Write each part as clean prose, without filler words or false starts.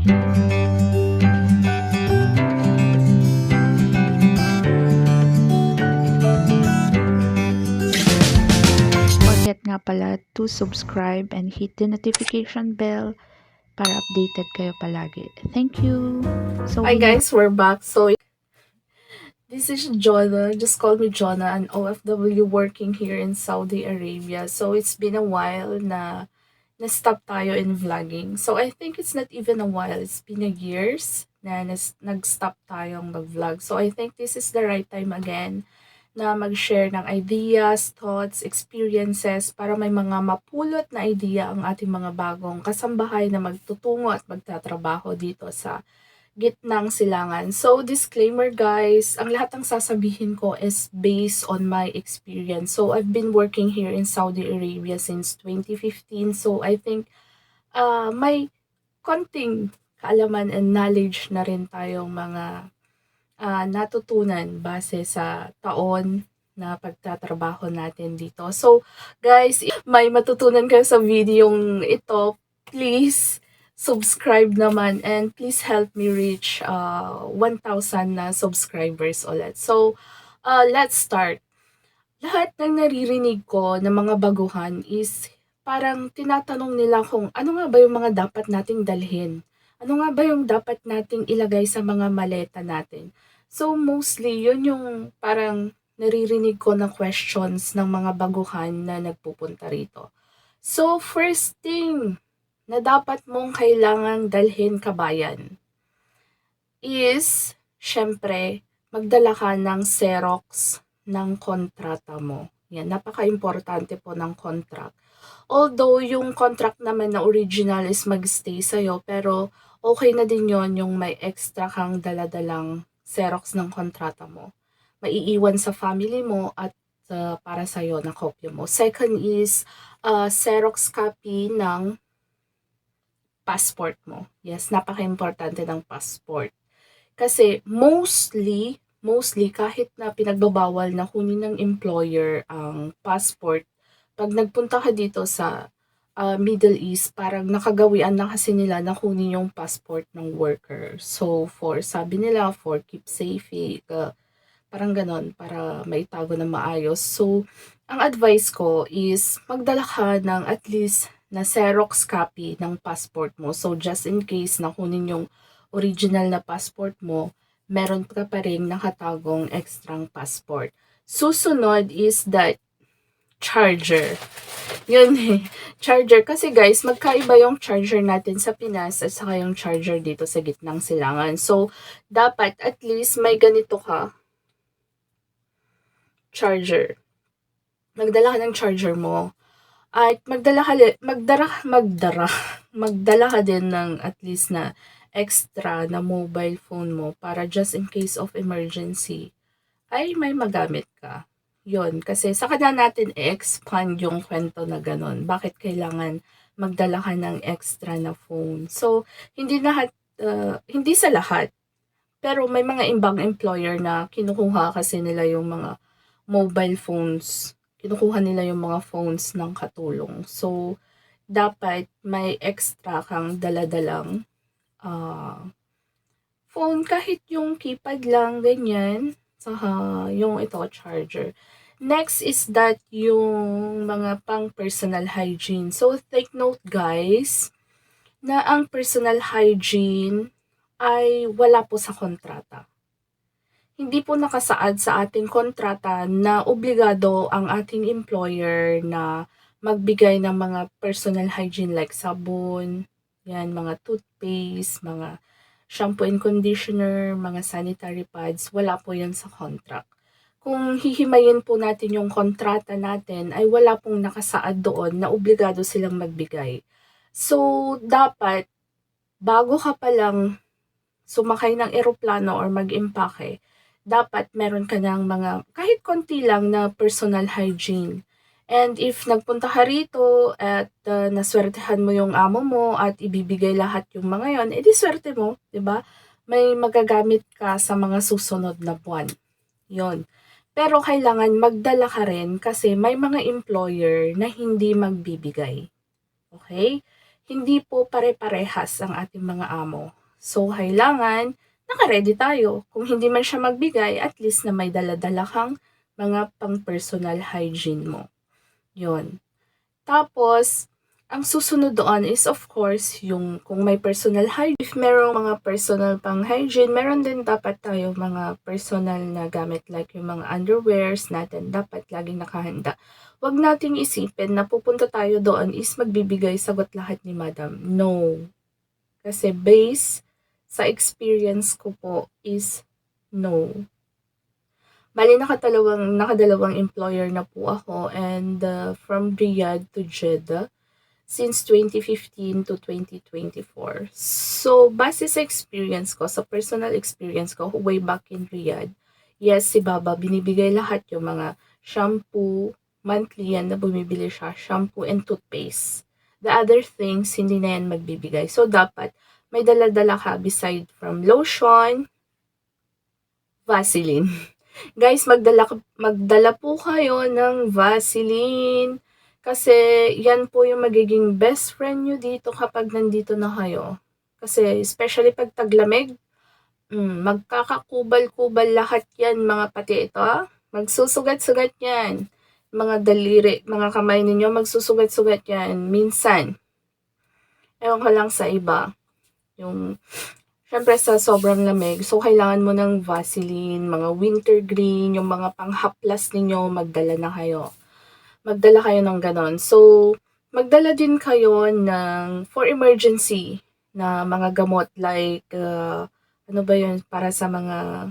Forget nga pala to subscribe and hit the notification bell para updated kayo palagi. Thank you! So, Hi guys, we're back. So, this is Jonah. Just call me Jonah, an OFW working here in Saudi Arabia. So, it's been a while na-stop tayo in vlogging. So, I think it's not even a while. It's been a years na nag-stop tayong mag-vlog. So, I think this is the right time again na mag-share ng ideas, thoughts, experiences para may mga mapulot na idea ang ating mga bagong kasambahay na magtutungo at magtatrabaho dito sa gitnang silangan. So, disclaimer guys, ang lahat ng sasabihin ko is based on my experience. So, I've been working here in Saudi Arabia since 2015. So, I think may konting kaalaman and knowledge na rin tayong mga natutunan base sa taon na pagtatrabaho natin dito. So, guys, if may matutunan kayo sa videong ito, please subscribe naman and please help me reach 1,000 na subscribers ulit. So, let's start. Lahat ng naririnig ko ng mga baguhan is parang tinatanong nila kung ano nga ba yung mga dapat nating dalhin. Ano nga ba yung dapat nating ilagay sa mga maleta natin. So mostly, yun yung parang naririnig ko na questions ng mga baguhan na nagpupunta rito. So first thing na dapat mong kailangang dalhin kabayan is, syempre, magdala ka ng Xerox ng kontrata mo. Yan, napaka-importante po ng contract. Although yung contract naman na original is mag-stay sa'yo, pero okay na din yon yung may extra kang daladalang Xerox ng kontrata mo. Maiiwan sa family mo at para sa'yo na kopya mo. Second is Xerox copy ng passport mo. Yes, napaka-importante ng passport. Kasi mostly kahit na pinagbabawal na kunin ng employer ang passport, pag nagpunta ka dito sa Middle East, parang nakagawian na kasi nila na kunin yung passport ng worker. So, sabi nila, for keepsake, parang ganon, para maitago na maayos. So, ang advice ko is, magdala ka ng at least na Xerox copy ng passport mo. So, just in case na kunin yung original na passport mo, meron ka pa rin nakatagong extrang passport. Susunod is that charger. Yun eh, charger. Kasi guys, magkaiba yung charger natin sa Pinas at saka yung charger dito sa gitnang silangan. So, dapat at least may ganito ka charger. Magdala ka ng charger mo. At magdala ka din ng at least na extra na mobile phone mo para just in case of emergency ay may magamit ka. Yon, kasi saka na natin i-expand yung kwento na ganun. Bakit kailangan magdala ka ng extra na phone? So, hindi sa lahat, pero may mga ibang employer na kinukuha kasi nila yung mga mobile phones. Kinukuha nila yung mga phones ng katulong. So, dapat may extra kang daladalang phone, kahit yung keypad lang, ganyan. Saka yung ito, charger. Next is that yung mga pang personal hygiene. So, take note guys, na ang personal hygiene ay wala po sa kontrata. Hindi po nakasaad sa ating kontrata na obligado ang ating employer na magbigay ng mga personal hygiene like sabon, yan, mga toothpaste, mga shampoo and conditioner, mga sanitary pads, wala po yan sa contract. Kung hihimayin po natin yung kontrata natin, ay wala pong nakasaad doon na obligado silang magbigay. So, dapat, bago ka palang sumakay ng eroplano or mag-impake, dapat meron ka ng mga kahit konti lang na personal hygiene. And if nagpunta ka rito at naswertehan mo yung amo mo at ibibigay lahat yung mga yon, edi swerte mo, 'di ba? May magagamit ka sa mga susunod na buwan. 'Yon. Pero kailangan magdala ka rin kasi may mga employer na hindi magbibigay. Okay? hindi po pare-parehas ang ating mga amo. So, kailangan naka-ready tayo. Kung hindi man siya magbigay, at least na may dala-dala kang mga pang-personal hygiene mo. Yun. Tapos, ang susunod doon is of course, yung kung may personal hygiene, if merong mga personal pang hygiene, meron din dapat tayo mga personal na gamit like yung mga underwears natin, dapat laging nakahanda. Huwag nating isipin na pupunta tayo doon is magbibigay sagot lahat ni madam. No. Kasi base sa experience ko po is no. Bali nakadalawang employer na po ako and from Riyadh to Jeddah since 2015 to 2024. So, base sa experience ko, sa personal experience ko way back in Riyadh, yes, si Baba binibigay lahat yung mga shampoo, monthly yan na bumibili siya, shampoo and toothpaste. The other things, hindi na yan magbibigay. So, dapat may dala-dala ka beside from lotion, Vaseline. Guys, magdala po kayo ng Vaseline kasi yan po yung magiging best friend nyo dito kapag nandito na kayo. Kasi especially pag taglamig, magkakakubal-kubal lahat yan mga pati ito. Magsusugat-sugat yan. Mga daliri, mga kamay ninyo magsusugat-sugat yan. Minsan. Ewan ko lang sa iba. Yung syempre sa sobrang lamig, so kailangan mo ng Vaseline, mga wintergreen, yung mga panghaplas ninyo, magdala kayo ng ganon. So, magdala din kayo ng for emergency na mga gamot like, ano ba yun, para sa mga,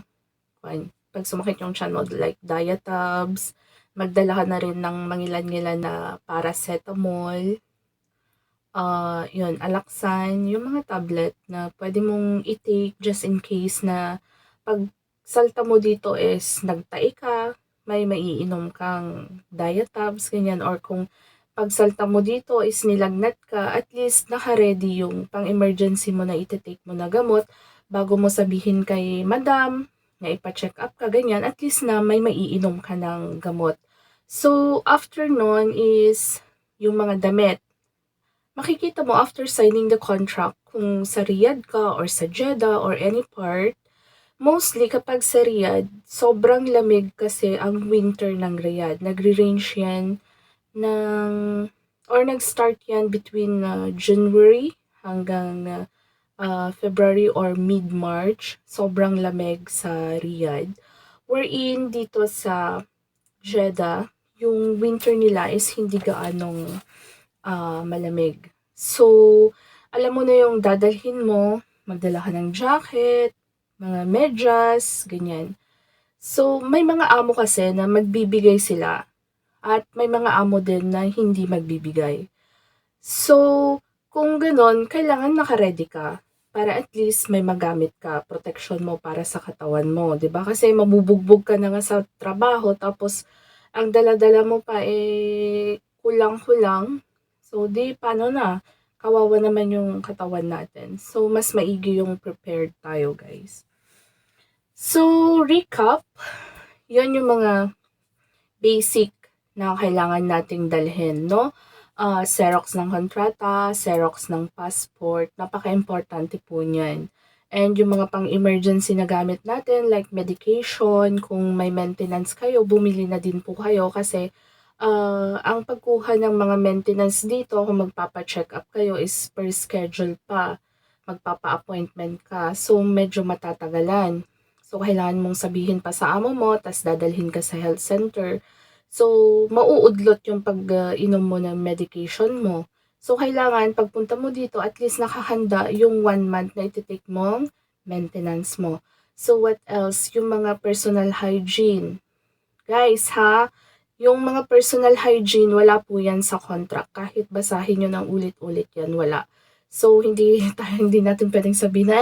pag sumakit yung tiyan mo, like Diatabs, magdala ka na rin ng mangilan-ngilan na paracetamol, yun, Alaxan, yung mga tablet na pwede mong i-take just in case na pag salta mo dito is nagtai ka, may maiinom kang Diatabs, ganyan, or kung pag salta mo dito is nilagnat ka, at least naka-ready yung pang-emergency mo na iti-take mo na gamot bago mo sabihin kay madam na ipa-check up ka, ganyan, at least na may maiinom ka ng gamot. So, after nun is yung mga damit. Makikita mo after signing the contract kung sa Riyadh ka or sa Jeddah or any part, mostly kapag sa Riyadh, sobrang lamig kasi ang winter ng Riyadh. Nagre-range yan ng, or nag-start yan between January hanggang February or mid-March. Sobrang lamig sa Riyadh. Wherein dito sa Jeddah, yung winter nila is hindi gaanong malamig. So, alam mo na yung dadalhin mo, magdala ka ng jacket, mga medyas, ganyan. So, may mga amo kasi na magbibigay sila at may mga amo din na hindi magbibigay. So, kung ganon, kailangan naka-ready ka para at least may magamit ka, protection mo para sa katawan mo, 'di ba? Kasi mabubugbog ka na nga sa trabaho tapos ang dala-dala mo pa kulang-kulang. So, di paano na? Kawawa naman yung katawan natin. So, mas maigi yung prepared tayo, guys. So, recap, yun yung mga basic na kailangan nating dalhin, no? Xerox ng kontrata, Xerox ng passport, napaka-importante po niyan. And yung mga pang-emergency na gamit natin, like medication, kung may maintenance kayo, bumili na din po kayo kasi ang pagkuha ng mga maintenance dito, kung magpapa-check up kayo is per schedule pa. Magpapa-appointment ka. So, medyo matatagalan. So, kailangan mong sabihin pa sa amo mo, tas dadalhin ka sa health center. So, mauudlot yung pag-inom mo ng medication mo. So, kailangan pagpunta mo dito, at least nakahanda yung 1 month na iti-take mong maintenance mo. So, what else? Yung mga personal hygiene. Guys, ha? Yung mga personal hygiene, wala po yan sa contract. Kahit basahin nyo ng ulit-ulit yan, wala. So, hindi natin pwedeng sabihin na,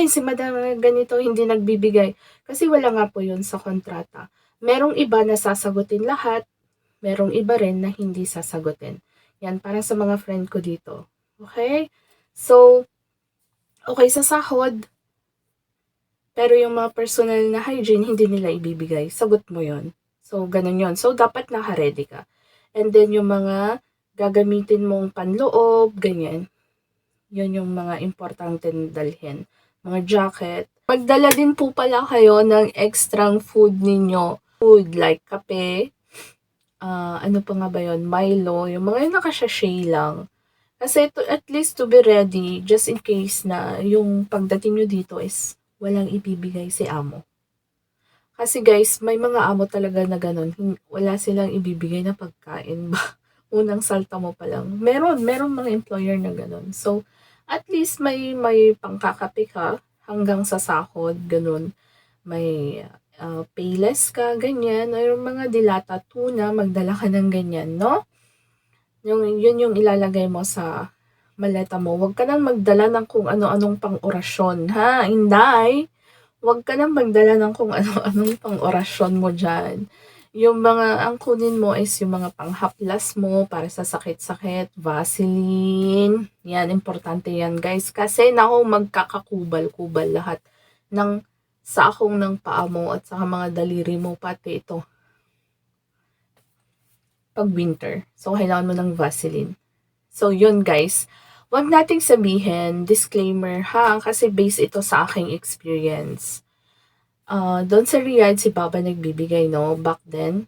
si madam ganito, hindi nagbibigay. Kasi wala nga po yun sa kontrata. Merong iba na sasagutin lahat, merong iba rin na hindi sasagutin. Yan, parang sa mga friend ko dito. Okay? So, okay sa sahod, pero yung mga personal na hygiene, hindi nila ibibigay. Sagot mo yon. So, ganun yon. So, dapat naka-ready ka. And then, yung mga gagamitin mong panloob, ganyan. Yun yung mga importante na dalhin. Mga jacket. Magdala din po pala kayo ng extrang food ninyo. Food like kape, ano pa nga ba yun, Milo, yung mga yung nakasachet lang. Kasi at least to be ready, just in case na yung pagdating nyo dito is walang ibibigay si amo. Kasi guys, may mga amo talaga na ganun, wala silang ibibigay na pagkain ba? Unang salta mo pa lang. Meron mga employer na ganun. So, at least may pangkakape ka hanggang sa sahod, ganun. May payless ka, ganyan. O yung mga dilata tuna, magdala ka ng ganyan, no? Yun yung ilalagay mo sa maleta mo. Huwag ka nang magdala ng kung ano-anong pang-orasyon, ha? Inday! Huwag ka nang magdala ng kung ano-anong pang-orasyon mo dyan. Yung mga, ang kunin mo is yung mga panghaplas mo para sa sakit-sakit, Vaseline. Yan, importante yan guys. Kasi naku, magkakakubal-kubal lahat ng sakong ng paa mo at saka mga daliri mo, pati ito. Pag winter. So, kailangan mo ng Vaseline. So, yun guys. Huwag nating sabihin, disclaimer ha, kasi based ito sa aking experience. Doon sa Riyadh, si Papa nagbibigay, no, back then.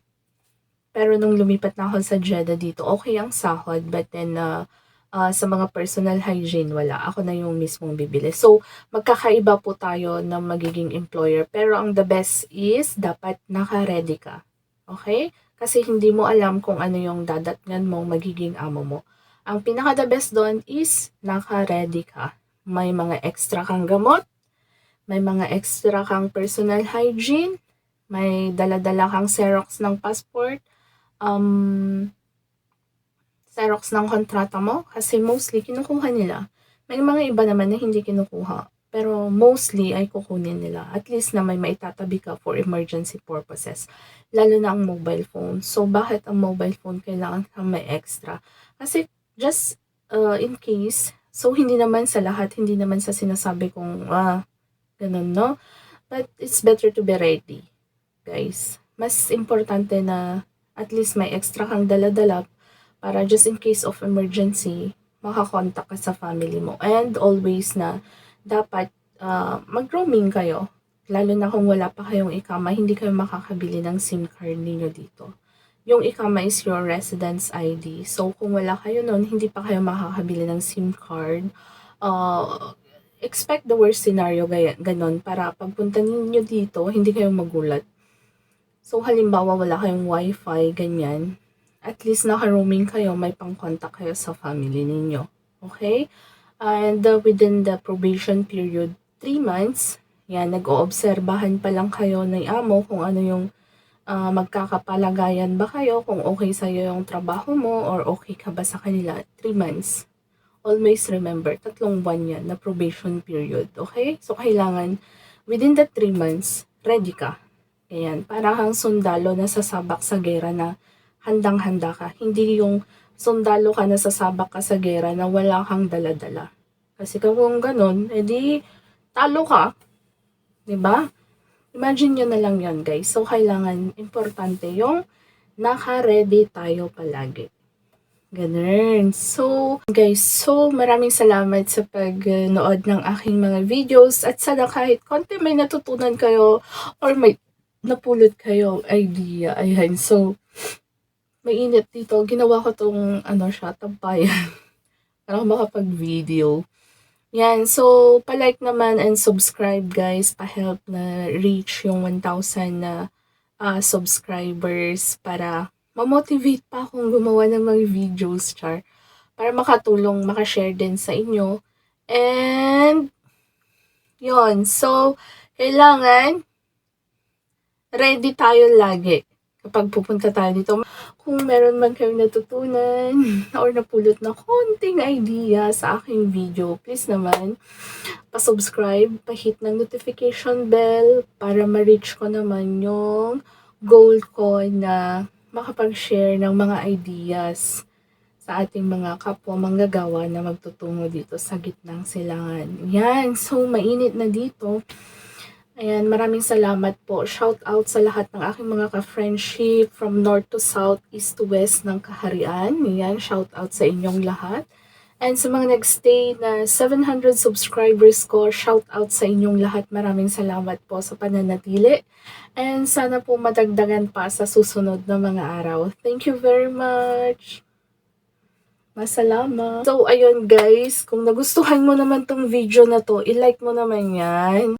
Pero nung lumipat na ako sa Jeddah dito, okay ang sahod, but then, sa mga personal hygiene, wala. Ako na yung mismong bibili. So, magkakaiba po tayo ng magiging employer. Pero ang the best is, dapat naka-ready ka. Okay? Kasi hindi mo alam kung ano yung dadatnan mong magiging amo mo. Ang pinaka-the best doon is, naka-ready ka. May mga extra kang gamot, may mga extra kang personal hygiene, may dala-dala kang Xerox ng passport, Xerox ng kontrata mo, kasi mostly kinukuha nila. May mga iba naman na hindi kinukuha, pero mostly ay kukunin nila. At least na may maitatabi ka for emergency purposes, lalo na ang mobile phone. So, bakit ang mobile phone kailangan kang may extra? Kasi just in case, so hindi naman sa lahat, hindi naman sa sinasabi kong, ganun, no? But it's better to be ready, guys. Mas importante na at least may extra kang dala-dala para just in case of emergency, makakontak ka sa family mo. And always na dapat mag-roaming kayo. Lalo na kung wala pa kayong ikama, hindi kayo makakabili ng SIM card ninyo dito. Yung ikama is your residence ID. So, kung wala kayo nun, hindi pa kayo makakabili ng SIM card. Expect the worst scenario, ganon, para pagpunta ninyo dito, hindi kayo magulat. So, halimbawa, wala kayong wifi, ganyan. At least naka-roaming kayo, may pang-contact kayo sa family ninyo. Okay? And within the probation period, 3 months, yan, nag-oobserbahan pa lang kayo ng amo kung ano yung magkakapalagayan ba kayo, kung okay sa'yo yung trabaho mo, or okay ka ba sa kanila. 3 months. Always remember, 3 buwan yan na probation period, okay? So, kailangan, within the 3 months, ready ka. Ayan, parang kang sundalo na sasabak sa gera na handang-handa ka. Hindi yung sundalo ka na sasabak ka sa gera na wala kang dala-dala. Kasi kung ganun, edi talo ka. 'Di ba? Imagine nyo na lang yon guys. So, kailangan, importante yung naka-ready tayo palagi. Ganun. So, guys, maraming salamat sa pagnood ng aking mga videos at sana kahit konti may natutunan kayo or may napulot kayo idea. Ayan. So, mainit dito. Ginawa ko tong, tampayan. Para makapag-video. Yan. So, palike naman and subscribe, guys. Pa-help na reach yung 1,000 na subscribers para ma-motivate pa akong gumawa ng mga videos, char. Para makatulong, makashare din sa inyo. And, yon. So, kailangan ready tayo lagi kapag pupunta tayo dito. Kung meron man kayong natutunan or napulot na konting idea sa aking video, please naman, pa-subscribe, pa-hit ng notification bell para ma-reach ko naman yung goal ko na makapag-share ng mga ideas sa ating mga kapwa manggagawa na magtutungo dito sa gitnang silangan. Yan, so mainit na dito. Ayan, maraming salamat po. Shout out sa lahat ng aking mga ka-friendship from north to south, east to west ng kaharian. Ayan, shout out sa inyong lahat. And sa mga nagstay na 700 subscribers ko, shout out sa inyong lahat. Maraming salamat po sa pananatili. And sana po madagdagan pa sa susunod na mga araw. Thank you very much. Masalamat. So, ayun guys, kung nagustuhan mo naman tong video na to, i-like mo naman yan.